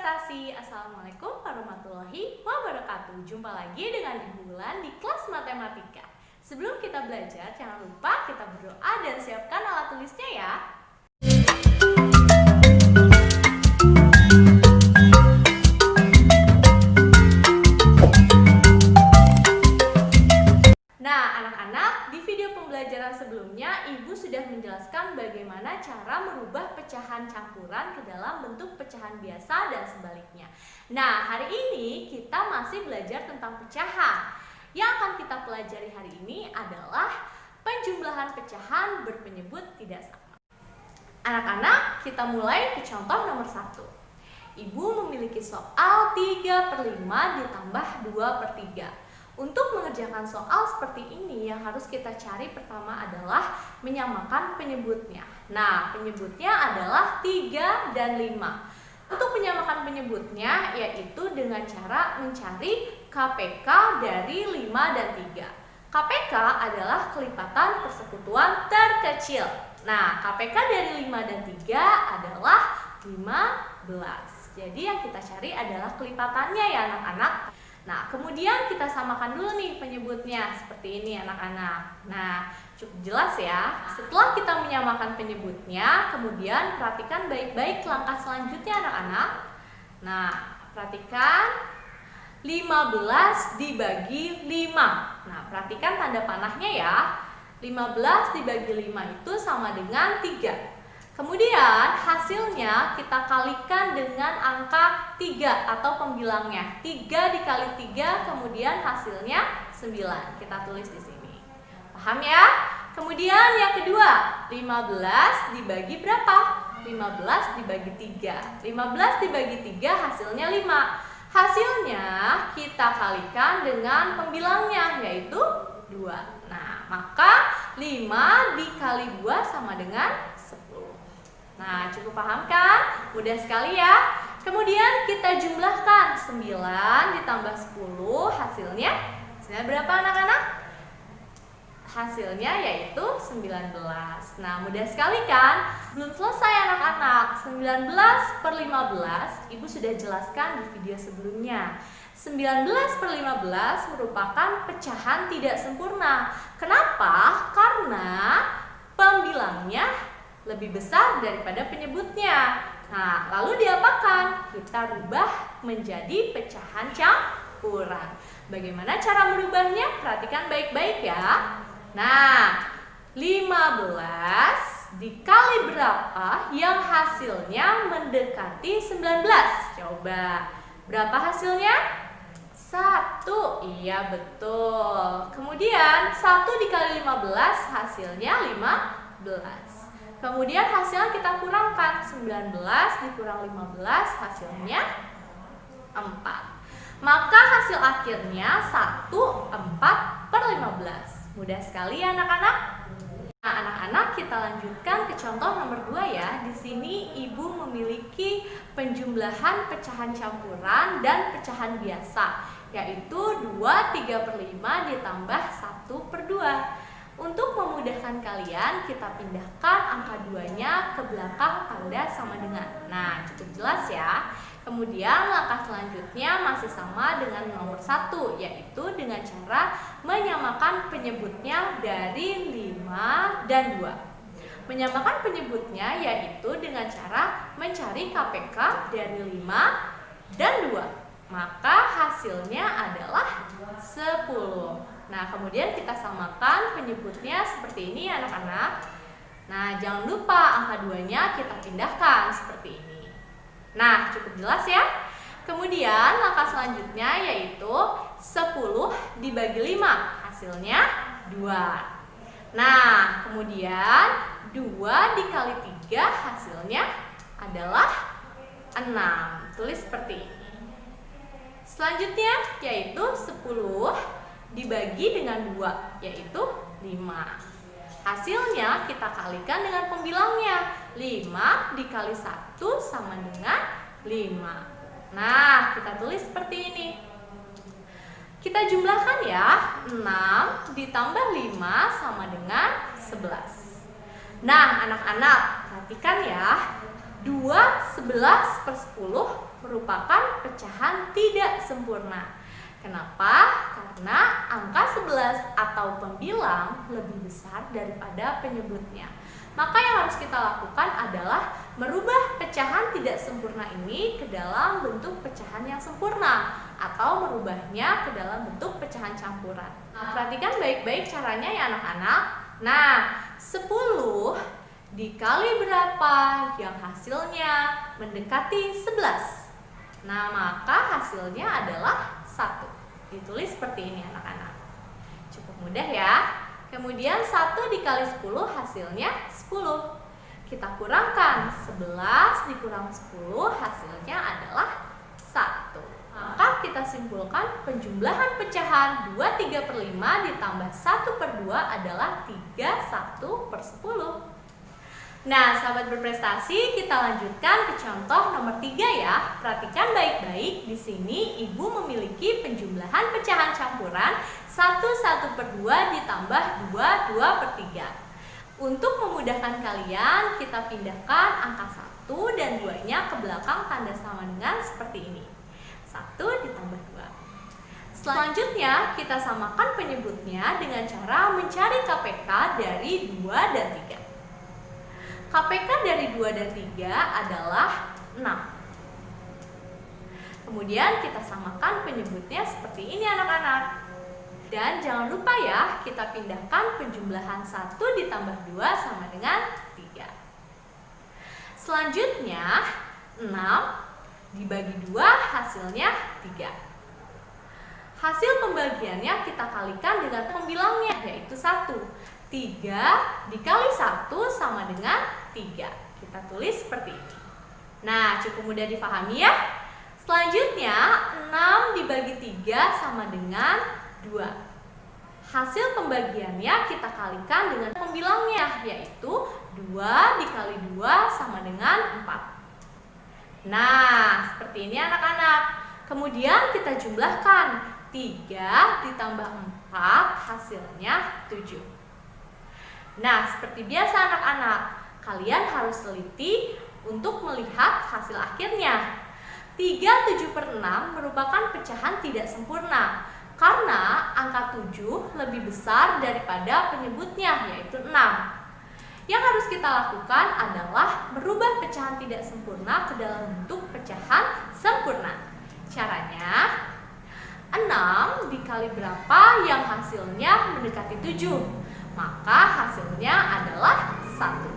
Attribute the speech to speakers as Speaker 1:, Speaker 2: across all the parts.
Speaker 1: prestasi. Assalamualaikum warahmatullahi wabarakatuh. Jumpa lagi dengan Ibu Wulan di kelas matematika. Sebelum kita belajar, jangan lupa kita berdoa dan siapkan alat tulisnya ya. Nah, anak-anak, di video pembelajaran sebelumnya Ibu sudah menjelaskan bagaimana cara merubah pecahan campuran ke dalam bentuk pecahan biasa dan sebaliknya. Nah, hari ini kita masih belajar tentang pecahan. Yang akan kita pelajari hari ini adalah penjumlahan pecahan berpenyebut tidak sama. Anak-anak, kita mulai ke contoh nomor 1. Ibu memiliki soal 3/5 ditambah 2/3. Untuk mengerjakan soal seperti ini, yang harus kita cari pertama adalah menyamakan penyebutnya. Nah, penyebutnya adalah 3 dan 5. Untuk menyamakan penyebutnya, yaitu dengan cara mencari KPK dari 5 dan 3. KPK adalah kelipatan persekutuan terkecil. Nah, KPK dari 5 dan 3 adalah 15. Jadi yang kita cari adalah kelipatannya ya anak-anak. Nah, kemudian kita samakan dulu nih penyebutnya seperti ini anak-anak. Nah, cukup jelas ya. Setelah kita menyamakan penyebutnya, kemudian perhatikan baik-baik langkah selanjutnya anak-anak. Nah, perhatikan 15 dibagi 5. Nah, perhatikan tanda panahnya ya. 15 dibagi 5 itu sama dengan 3. Kemudian hasilnya kita kalikan dengan angka 3 atau pembilangnya. 3 dikali 3, kemudian hasilnya 9. Kita tulis di sini. Paham ya? Kemudian yang kedua, 15 dibagi berapa? 15 dibagi 3. 15 dibagi 3 hasilnya 5. Hasilnya kita kalikan dengan pembilangnya, yaitu 2. Nah, maka 5 dikali 2 sama dengan 10. Nah, cukup paham kan? Mudah sekali ya. Kemudian kita jumlahkan 9 ditambah 10, hasilnya berapa anak-anak? Hasilnya yaitu 19. Nah, mudah sekali kan? Belum selesai anak-anak. 19/15 Ibu sudah jelaskan di video sebelumnya. 19/15 merupakan pecahan tidak sempurna. Kenapa? Karena pembilangnya lebih besar daripada penyebutnya. Nah, lalu diapakan? Kita rubah menjadi pecahan campuran. Bagaimana cara merubahnya? Perhatikan baik-baik ya. Nah, 15 dikali berapa yang hasilnya mendekati 19? Coba, berapa hasilnya? 1. Iya, betul. Kemudian 1 dikali 15 hasilnya 15. Kemudian hasilnya kita kurangkan, 19 dikurang 15 hasilnya 4. Maka hasil akhirnya 1/4/15. Mudah sekali ya anak-anak. Nah, anak-anak, kita lanjutkan ke contoh nomor 2 ya. Di sini Ibu memiliki penjumlahan pecahan campuran dan pecahan biasa, yaitu 2/3/5 ditambah 1/2. Untuk memudahkan kalian, kita pindahkan angka 2-nya ke belakang tanda sama dengan. Nah, cukup jelas ya. Kemudian langkah selanjutnya masih sama dengan nomor 1, yaitu dengan cara menyamakan penyebutnya dari 5 dan 2. Menyamakan penyebutnya yaitu dengan cara mencari KPK dari 5 dan 2. Maka hasilnya adalah 10. Nah, kemudian kita samakan penyebutnya seperti ini anak-anak. Nah, jangan lupa angka 2-nya kita pindahkan seperti ini. Nah, cukup jelas ya. Kemudian langkah selanjutnya yaitu 10 dibagi 5. Hasilnya 2. Nah, kemudian 2 dikali 3 hasilnya adalah 6. Tulis seperti ini. Selanjutnya yaitu 10 dibagi dengan 2, yaitu 5. Hasilnya kita kalikan dengan pembilangnya. 5 dikali 1 sama dengan 5. Nah, kita tulis seperti ini. Kita jumlahkan ya. 6 ditambah 5 sama dengan 11. Nah, anak-anak, perhatikan ya. 2/11/10 merupakan pecahan tidak sempurna. Kenapa? Karena angka 11 atau pembilang lebih besar daripada penyebutnya. Maka yang harus kita lakukan adalah merubah pecahan tidak sempurna ini ke dalam bentuk pecahan yang sempurna atau merubahnya ke dalam bentuk pecahan campuran. Nah, perhatikan baik-baik caranya ya anak-anak. Nah, 10 dikali berapa yang hasilnya mendekati 11. Nah, maka hasilnya adalah 1. Ditulis seperti ini anak-anak. Cukup mudah ya. Kemudian 1 dikali 10 hasilnya 10. Kita kurangkan 11 dikurang 10 hasilnya adalah 1. Maka kita simpulkan penjumlahan pecahan 2/3/5 ditambah 1/2 adalah 3/1/10. Nah, sahabat berprestasi, kita lanjutkan ke contoh nomor 3 ya. Perhatikan baik-baik, di sini Ibu memiliki penjumlahan pecahan campuran 1/1/2 ditambah 2/3. Untuk memudahkan kalian, kita pindahkan angka 1 dan 2-nya ke belakang tanda sama dengan seperti ini. 1 ditambah 2. Selanjutnya, kita samakan penyebutnya dengan cara mencari KPK dari 2 dan 3. KPK dari 2 dan 3 adalah 6. Kemudian kita samakan penyebutnya seperti ini anak-anak. Dan jangan lupa ya, kita pindahkan penjumlahan 1 ditambah 2 sama dengan 3. Selanjutnya, 6 dibagi 2 hasilnya 3. Hasil pembagiannya kita kalikan dengan pembilangnya, yaitu 1. 3 dikali 1 sama dengan 3. Kita tulis seperti ini. Nah, cukup mudah dipahami ya. Selanjutnya, 6 dibagi 3 sama dengan 2. Hasil pembagiannya kita kalikan dengan pembilangnya, yaitu 2 dikali 2 sama dengan 4. Nah, seperti ini anak-anak. Kemudian kita jumlahkan 3 ditambah 4 hasilnya 7. Nah, seperti biasa anak-anak, kalian harus teliti untuk melihat hasil akhirnya. 3/7/6 merupakan pecahan tidak sempurna karena angka 7 lebih besar daripada penyebutnya, yaitu 6. Yang harus kita lakukan adalah merubah pecahan tidak sempurna ke dalam bentuk pecahan sempurna. Caranya, 6 dikali berapa yang hasilnya mendekati 7? Maka hasilnya adalah 1.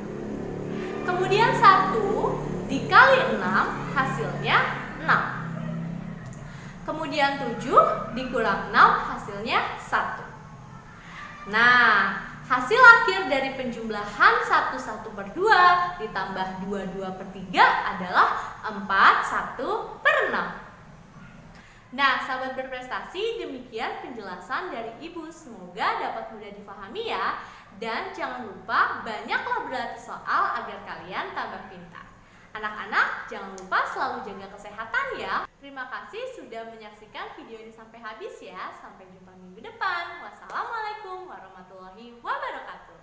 Speaker 1: Kemudian 1 dikali 6 hasilnya 6. Kemudian 7 dikurang 6 hasilnya 1. Nah, hasil akhir dari penjumlahan 1/1/2 ditambah 2/3 adalah 4/1/6. Nah, sahabat berprestasi, demikian penjelasan dari Ibu. Semoga dapat mudah dipahami ya. Dan jangan lupa banyaklah berlatih soal agar kalian tambah pintar. Anak-anak, jangan lupa selalu jaga kesehatan ya. Terima kasih sudah menyaksikan video ini sampai habis ya. Sampai jumpa minggu depan. Wassalamualaikum warahmatullahi wabarakatuh.